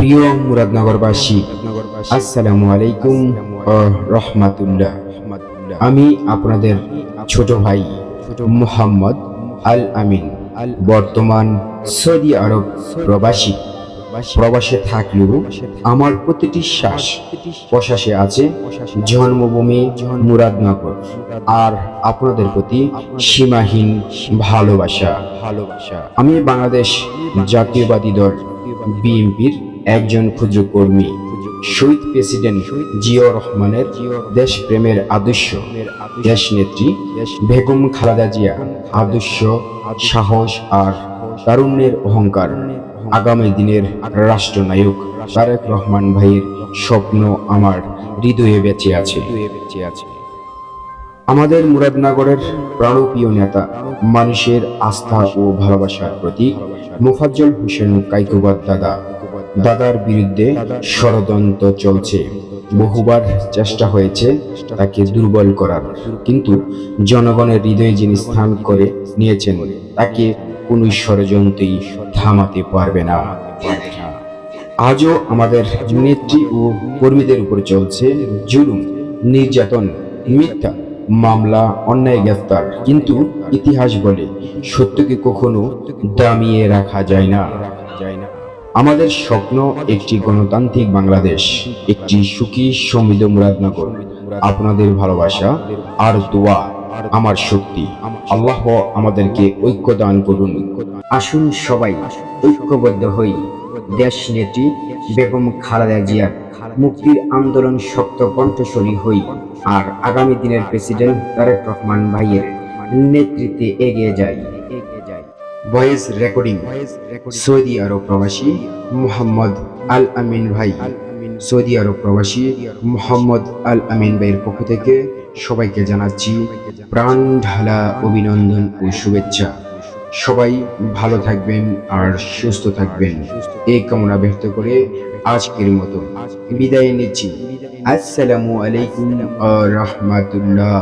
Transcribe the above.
প্রিয় মুরাদনগরবাসী, আসসালামু আলাইকুম ওয়া রাহমাতুল্লাহ। আমি আপনাদের ছোট ভাই মুহাম্মদ আল আমিন, বর্তমান সৌদি আরব প্রবাসী। প্রবাসে থাকলেও আমার প্রতিটি শ্বাস প্রশ্বাসে আছে জন্মভূমি মুরাদনগর, আর আপনাদের প্রতি সীমাহীন ভালোবাসা। আমি বাংলাদেশ জাতীয়বাদী দল বিএনপির একজন ক্ষুদ্র কর্মী। শহীদ প্রেসিডেন্ট জিয়াউর রহমানের দেশপ্রেমের আদর্শ, দেশনেত্রী বেগম খালেদা জিয়া আদর্শ, সাহস আর তারুণ্যের অহংকার, আগামী দিনের রাষ্ট্রনায়ক তারেক রহমান ভাইয়ের স্বপ্ন আমার হৃদয়ে বেঁচে আছে। আমাদের মুরাদনগরের প্রাণপ্রিয় নেতা, মানুষের আস্থা ও ভালোবাসার প্রতীক মোফাজ্জল হোসেন কাইকোবাদ দাদার বিরুদ্ধে ষড়যন্ত্র চলছে। বহুবার চেষ্টা হয়েছে তাকে দুর্বল করার, কিন্তু জনগণের হৃদয়ে যিনি স্থান করে নিয়েছেন তাকে কোন ষড়যন্ত্রই থামাতে পারবে না। আজও আমাদের নেত্রী ও কর্মীদের উপর চলছে জুলুম, নির্যাতন, মিথ্যা মামলা, অন্যায় গ্রেফতার, কিন্তু ইতিহাস বলে সত্যকে কখনো দামিয়ে রাখা যায় না। আমাদের স্বপ্ন একটি গণতান্ত্রিক বাংলাদেশ, একটি সুখী সমৃদ্ধ মুরাদনগর। আপনাদের ভালোবাসা আর দোয়া আমার শক্তি। আল্লাহ আমাদেরকে ঐক্য দান করুন। আসুন সবাই ঐক্যবদ্ধ হই, দেশ নেত্রী বেগম খালেদা জিয়ার মুক্তির আন্দোলন শক্ত কণ্ঠস্বরী হই, আর আগামী দিনের প্রেসিডেন্ট তারেক রহমান ভাইয়ের নেতৃত্বে এগিয়ে যাই। ভয়েস রেকর্ডিং সৌদি আরব প্রবাসী মুহাম্মদ আল আমিন ভাই। সৌদি আরব প্রবাসী মুহাম্মদ আল আমিন ভাইয়ের পক্ষ থেকে সবাইকে জানাচ্ছি প্রাণ ঢালা অভিনন্দন ও শুভেচ্ছা। সবাই ভালো থাকবেন আর সুস্থ থাকবেন, এই কামনা ব্যক্ত করে আজকের মতো বিদায় নিচ্ছি। আসসালামু আলাইকুম ওয়া রাহমাতুল্লাহ।